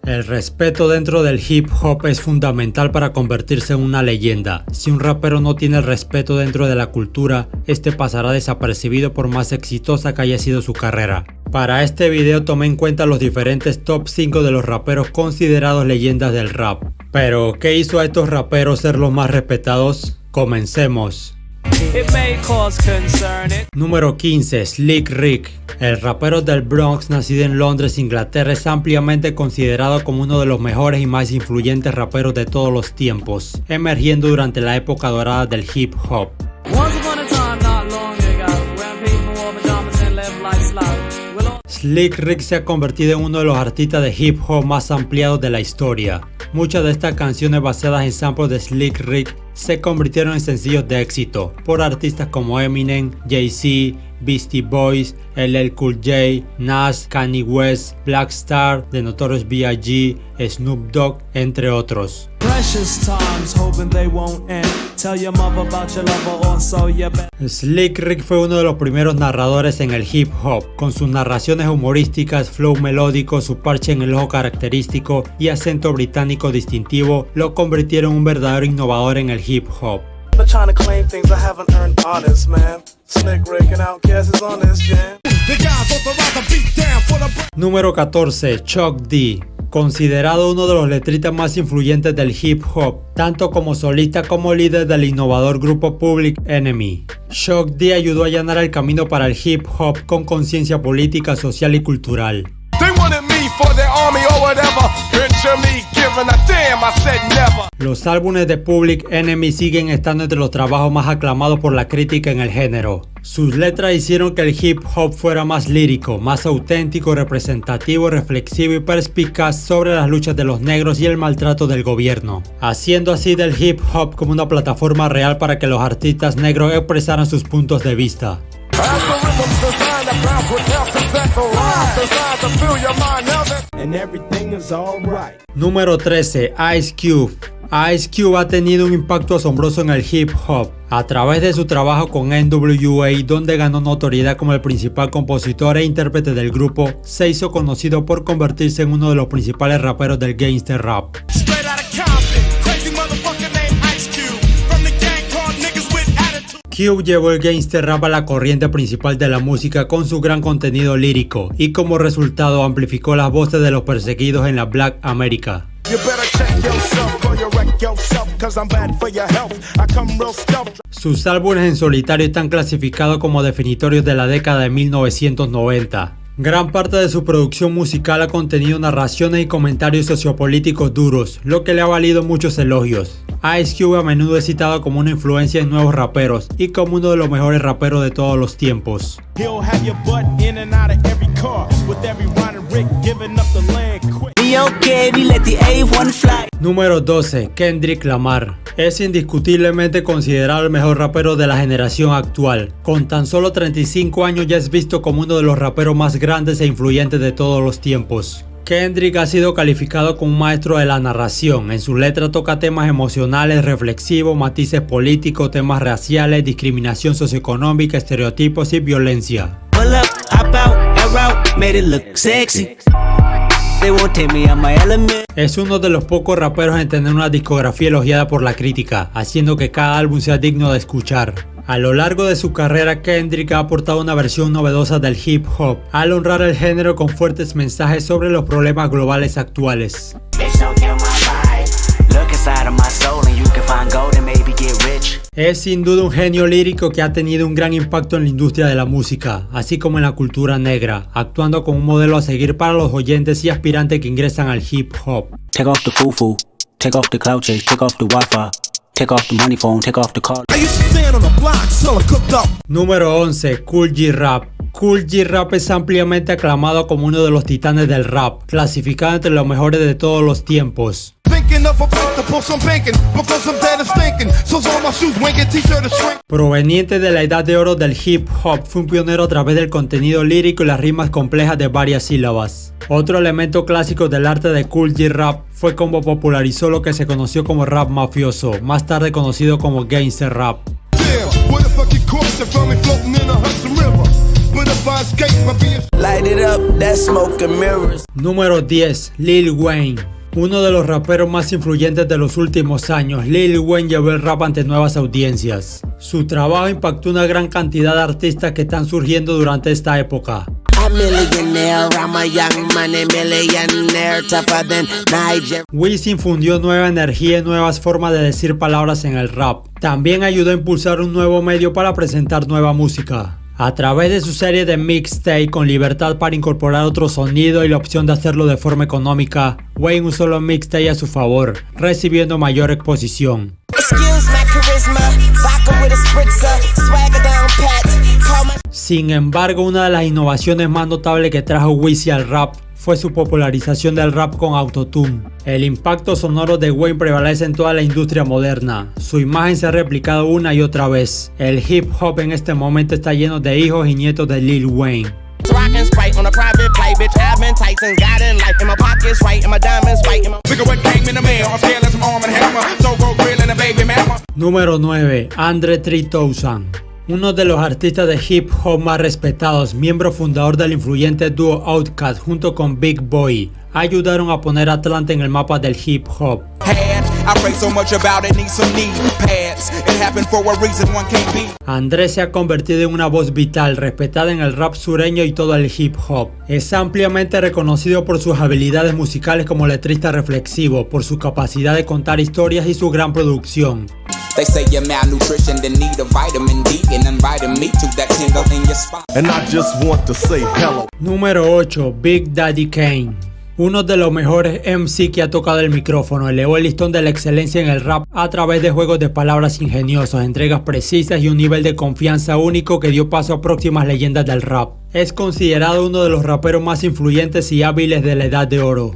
El respeto dentro del hip hop es fundamental para convertirse en una leyenda. Si un rapero no tiene el respeto dentro de la cultura, este pasará desapercibido por más exitosa que haya sido su carrera. Para este video tomé en cuenta los diferentes top 5 de los raperos considerados leyendas del rap. Pero, ¿qué hizo a estos raperos ser los más respetados? Comencemos. Número 15. Slick Rick. El rapero del Bronx, nacido en Londres, Inglaterra, es ampliamente considerado como uno de los mejores y más influyentes raperos de todos los tiempos, emergiendo durante la época dorada del hip hop. Slick Rick se ha convertido en uno de los artistas de hip hop más ampliados de la historia. Muchas de estas canciones basadas en samples de Slick Rick se convirtieron en sencillos de éxito por artistas como Eminem, Jay-Z, Beastie Boys, LL Cool J, Nas, Kanye West, Black Star, The Notorious B.I.G., Snoop Dogg, entre otros. Slick Rick fue uno de los primeros narradores en el hip hop, con sus narraciones humorísticas, flow melódico, su parche en el ojo característico y acento británico distintivo lo convirtieron en un verdadero innovador en el hip hop. Número 14. Chuck D. Considerado uno de los letristas más influyentes del hip hop, tanto como solista como líder del innovador grupo Public Enemy. Chuck D ayudó a allanar el camino para el hip hop con conciencia política, social y cultural. Los álbumes de Public Enemy siguen estando entre los trabajos más aclamados por la crítica en el género. Sus letras hicieron que el hip hop fuera más lírico, más auténtico, representativo, reflexivo y perspicaz sobre las luchas de los negros y el maltrato del gobierno, haciendo así del hip hop como una plataforma real para que los artistas negros expresaran sus puntos de vista. Número 13. Ice Cube. Ice Cube ha tenido un impacto asombroso en el hip hop a través de su trabajo con NWA, donde ganó notoriedad como el principal compositor e intérprete del grupo. Se hizo conocido por convertirse en uno de los principales raperos del gangster rap. Cube llevó el gangster rap a la corriente principal de la música con su gran contenido lírico y como resultado amplificó las voces de los perseguidos en la Black America. Sus álbumes en solitario están clasificados como definitorios de la década de 1990. Gran parte de su producción musical ha contenido narraciones y comentarios sociopolíticos duros, lo que le ha valido muchos elogios. Ice Cube a menudo es citado como una influencia en nuevos raperos y como uno de los mejores raperos de todos los tiempos. Número 12. Kendrick Lamar. Es indiscutiblemente considerado el mejor rapero de la generación actual. Con tan solo 35 años ya es visto como uno de los raperos más grandes e influyentes de todos los tiempos. Kendrick ha sido calificado como un maestro de la narración. En sus letras toca temas emocionales, reflexivos, matices políticos, temas raciales, discriminación socioeconómica, estereotipos y violencia. Es uno de los pocos raperos en tener una discografía elogiada por la crítica, haciendo que cada álbum sea digno de escuchar. A lo largo de su carrera, Kendrick ha aportado una versión novedosa del hip hop, al honrar el género con fuertes mensajes sobre los problemas globales actuales. Es sin duda un genio lírico que ha tenido un gran impacto en la industria de la música, así como en la cultura negra, actuando como un modelo a seguir para los oyentes y aspirantes que ingresan al hip hop. Take off the fufu, take off the cloud chase, take off the wifi. Take off the money phone, take off the car. Número 11. Kool G Rap. Kool G Rap es ampliamente aclamado como uno de los titanes del rap, clasificado entre los mejores de todos los tiempos. Proveniente de la edad de oro del hip hop, fue un pionero a través del contenido lírico y las rimas complejas de varias sílabas. Otro elemento clásico del arte de Kool G Rap fue cómo popularizó lo que se conoció como rap mafioso, más tarde conocido como gangster rap. Light it up, that smoke and mirrors. Número 10. Lil Wayne. Uno de los raperos más influyentes de los últimos años, Lil Wayne llevó el rap ante nuevas audiencias. Su trabajo impactó una gran cantidad de artistas que están surgiendo durante esta época. Wisin fundió nueva energía y nuevas formas de decir palabras en el rap. También ayudó a impulsar un nuevo medio para presentar nueva música. A través de su serie de mixtape con libertad para incorporar otro sonido y la opción de hacerlo de forma económica, Wayne usó los mixtapes a su favor, recibiendo mayor exposición. Sin embargo, una de las innovaciones más notables que trajo Wisin al rap fue su popularización del rap con autotune. El impacto sonoro de Wayne prevalece en toda la industria moderna. Su imagen se ha replicado una y otra vez. El hip hop en este momento está lleno de hijos y nietos de Lil Wayne. Número 9. Andre 3000. Uno de los artistas de hip hop más respetados, miembro fundador del influyente dúo Outkast junto con Big Boy, ayudaron a poner a Atlanta en el mapa del hip hop. Andrés se ha convertido en una voz vital, respetada en el rap sureño y todo el hip hop. Es ampliamente reconocido por sus habilidades musicales como letrista reflexivo, por su capacidad de contar historias y su gran producción. They say you're malnutrition, then need a vitamin D and inviting me to that tingle in your spine. And I just want to say hello. Número 8. Big Daddy Kane. Uno de los mejores MC que ha tocado el micrófono, elevó el listón de la excelencia en el rap a través de juegos de palabras ingeniosos, entregas precisas y un nivel de confianza único que dio paso a próximas leyendas del rap. Es considerado uno de los raperos más influyentes y hábiles de la edad de oro.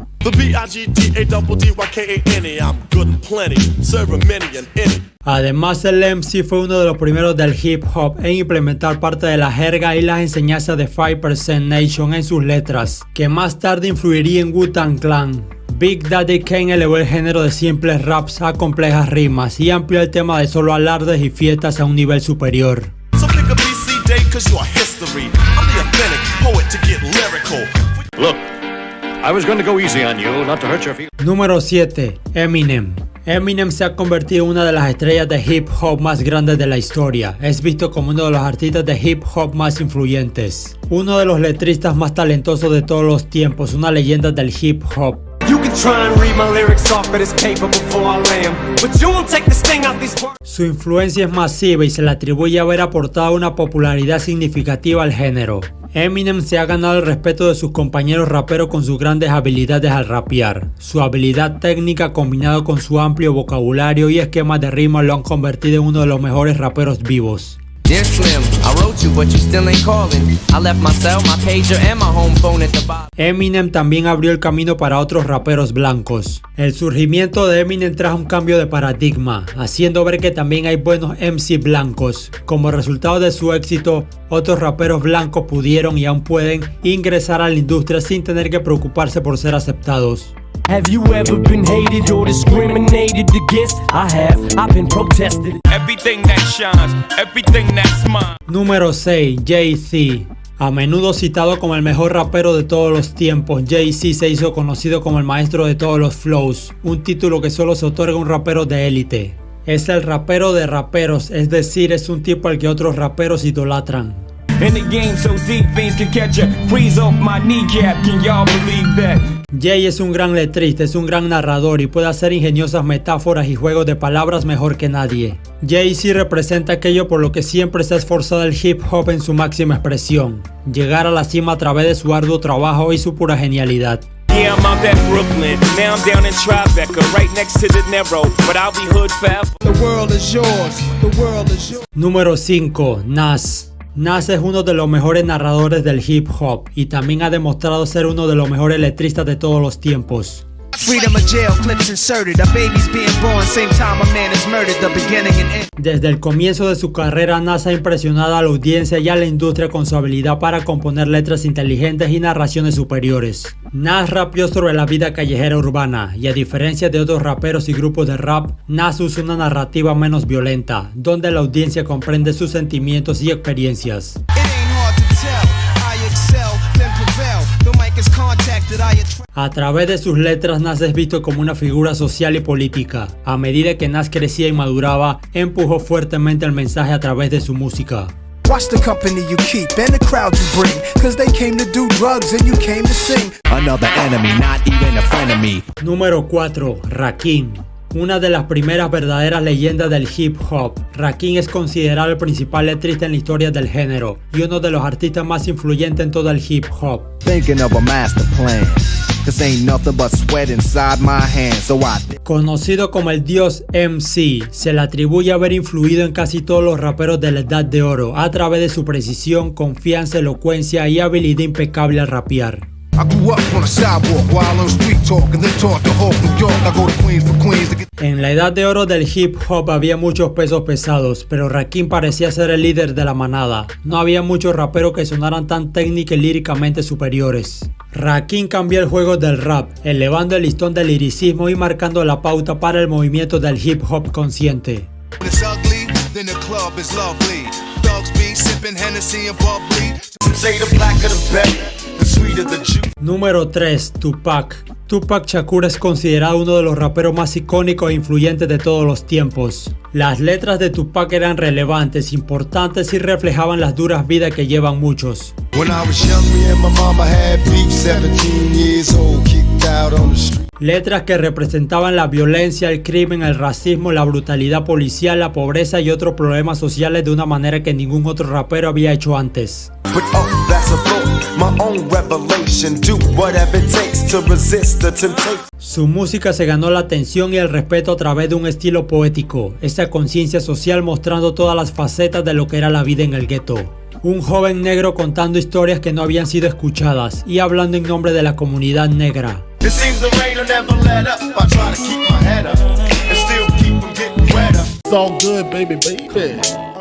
Además, el MC fue uno de los primeros del hip hop en implementar parte de la jerga y las enseñanzas de 5% Nation en sus letras, que más tarde influiría en Wu-Tang Clan. Big Daddy Kane elevó el género de simples raps a complejas rimas y amplió el tema de solo alardes y fiestas a un nivel superior. Número 7. Eminem. Eminem se ha convertido en una de las estrellas de hip hop más grandes de la historia. Es visto como uno de los artistas de hip hop más influyentes. Uno de los letristas más talentosos de todos los tiempos, una leyenda del hip hop. Su influencia es masiva y se le atribuye haber aportado una popularidad significativa al género. Eminem se ha ganado el respeto de sus compañeros raperos con sus grandes habilidades al rapear. Su habilidad técnica combinado con su amplio vocabulario y esquemas de rima lo han convertido en uno de los mejores raperos vivos. Dear Slim, I wrote you, but you still ain't calling. I left my cell, my pager, and my home phone at the bottom. Eminem también abrió el camino para otros raperos blancos. El surgimiento de Eminem trajo un cambio de paradigma, haciendo ver que también hay buenos MC blancos. Como resultado de su éxito, otros raperos blancos pudieron y aún pueden ingresar a la industria sin tener que preocuparse por ser aceptados. Have you ever been hated or discriminated against? I have. I've been protested. Everything that shines, everything that's mine. Número 6. Jay-Z. A menudo citado como el mejor rapero de todos los tiempos, Jay-Z se hizo conocido como el maestro de todos los flows, un título que solo se otorga a un rapero de élite. Es el rapero de raperos, es decir, es un tipo al que otros raperos idolatran. And the game so deep, things can catch ya. Freeze off my kneecap, can y'all believe that? Jay es un gran letrista, es un gran narrador y puede hacer ingeniosas metáforas y juegos de palabras mejor que nadie. Jay-Z representa aquello por lo que siempre se ha esforzado el hip hop en su máxima expresión, llegar a la cima a través de su arduo trabajo y su pura genialidad. Yeah, I'm out at Brooklyn, now I'm down in Tribeca, right next to De Niro, but I'll be hood forever. The world is yours, the world is yours. Número 5. Nas. Nas es uno de los mejores narradores del hip hop y también ha demostrado ser uno de los mejores letristas de todos los tiempos. Desde el comienzo de su carrera, Nas ha impresionado a la audiencia y a la industria con su habilidad para componer letras inteligentes y narraciones superiores. Nas rapeó sobre la vida callejera urbana y a diferencia de otros raperos y grupos de rap, Nas usa una narrativa menos violenta, donde la audiencia comprende sus sentimientos y experiencias. It ain't hard to tell. A través de sus letras, Nas es visto como una figura social y política. A medida que Nas crecía y maduraba, empujó fuertemente el mensaje a través de su música. Watch the company you keep and the crowd you bring, cause they came to do drugs and you came to sing. Another enemy, not even a friend of me. Número 4. Rakim. Una de las primeras verdaderas leyendas del hip hop. Rakim es considerado el principal letrista en la historia del género y uno de los artistas más influyentes en todo el hip hop. Thinking of a master plan. Cause ain't nothing but sweat inside my hands, so Conocido como el dios MC, se le atribuye haber influido en casi todos los raperos de la Edad de Oro a través de su precisión, confianza, elocuencia y habilidad impecable al rapear. En la Edad de Oro del hip hop había muchos pesos pesados, pero Rakim parecía ser el líder de la manada. No había muchos raperos que sonaran tan técnica y líricamente superiores. Rakim cambió el juego del rap, elevando el listón del liricismo y marcando la pauta para el movimiento del hip hop consciente. Número 3. Tupac. Tupac Shakur es considerado uno de los raperos más icónicos e influyentes de todos los tiempos. Las letras de Tupac eran relevantes, importantes y reflejaban las duras vidas que llevan muchos. Letras que representaban la violencia, el crimen, el racismo, la brutalidad policial, la pobreza y otros problemas sociales de una manera que ningún otro rapero había hecho antes. Su música se ganó la atención y el respeto a través de un estilo poético, esa conciencia social mostrando todas las facetas de lo que era la vida en el gueto. Un joven negro contando historias que no habían sido escuchadas y hablando en nombre de la comunidad negra.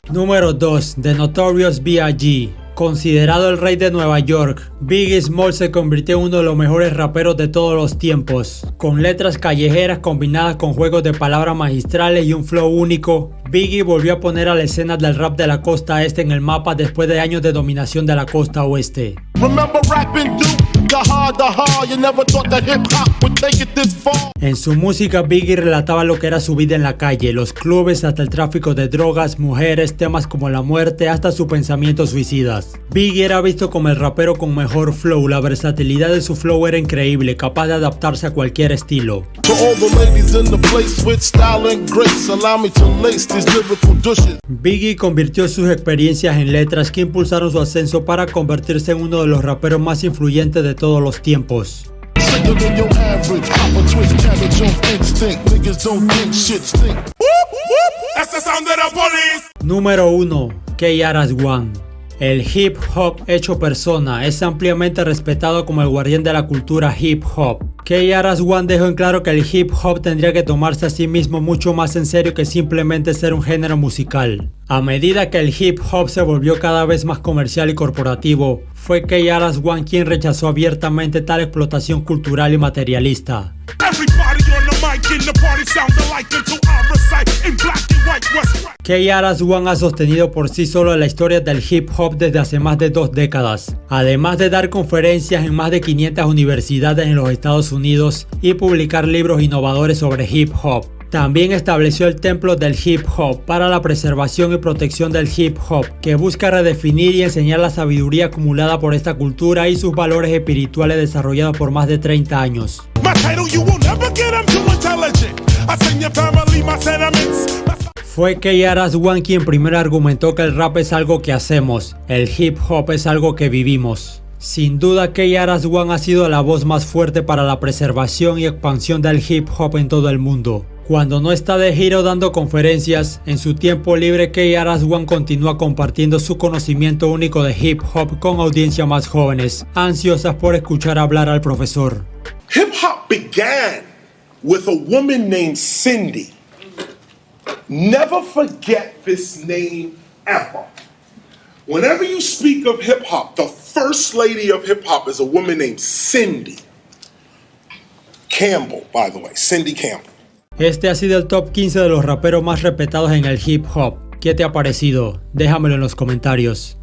Número 2. The Notorious B.I.G. Considerado el rey de Nueva York, Biggie Smalls se convirtió en uno de los mejores raperos de todos los tiempos. Con letras callejeras combinadas con juegos de palabras magistrales y un flow único, Biggie volvió a poner a la escena del rap de la costa este en el mapa después de años de dominación de la costa oeste. En su música, Biggie relataba lo que era su vida en la calle, los clubes, hasta el tráfico de drogas, mujeres, temas como la muerte, hasta sus pensamientos suicidas. Biggie era visto como el rapero con mejor flow, la versatilidad de su flow era increíble, capaz de adaptarse a cualquier estilo. Biggie convirtió sus experiencias en letras que impulsaron su ascenso para convertirse en uno de los raperos más influyentes de todos los tiempos. Número 1. KRS-One. El hip hop hecho persona es ampliamente respetado como el guardián de la cultura hip hop. KRS-One dejó en claro que el hip hop tendría que tomarse a sí mismo mucho más en serio que simplemente ser un género musical. A medida que el hip hop se volvió cada vez más comercial y corporativo, fue KRS-One quien rechazó abiertamente tal explotación cultural y materialista. KRS-One ha sostenido por sí solo la historia del hip hop desde hace más de 2 décadas, además de dar conferencias en más de 500 universidades en los Estados Unidos y publicar libros innovadores sobre hip hop. También estableció el Templo del Hip Hop para la preservación y protección del hip hop, que busca redefinir y enseñar la sabiduría acumulada por esta cultura y sus valores espirituales desarrollados por más de 30 años. Fue KRS-One quien primero argumentó que el rap es algo que hacemos, el hip hop es algo que vivimos. Sin duda, KRS-One ha sido la voz más fuerte para la preservación y expansión del hip hop en todo el mundo. Cuando no está de giro dando conferencias, en su tiempo libre KRS-One continúa compartiendo su conocimiento único de hip hop con audiencias más jóvenes, ansiosas por escuchar hablar al profesor. Hip hop began with a woman named Cindy. Never forget this name ever. Whenever you speak of hip hop, the first lady of hip hop is a woman named Cindy Campbell, by the way, Cindy Campbell. Este ha sido el top 15 de los raperos más respetados en el hip hop. ¿Qué te ha parecido? Déjamelo en los comentarios.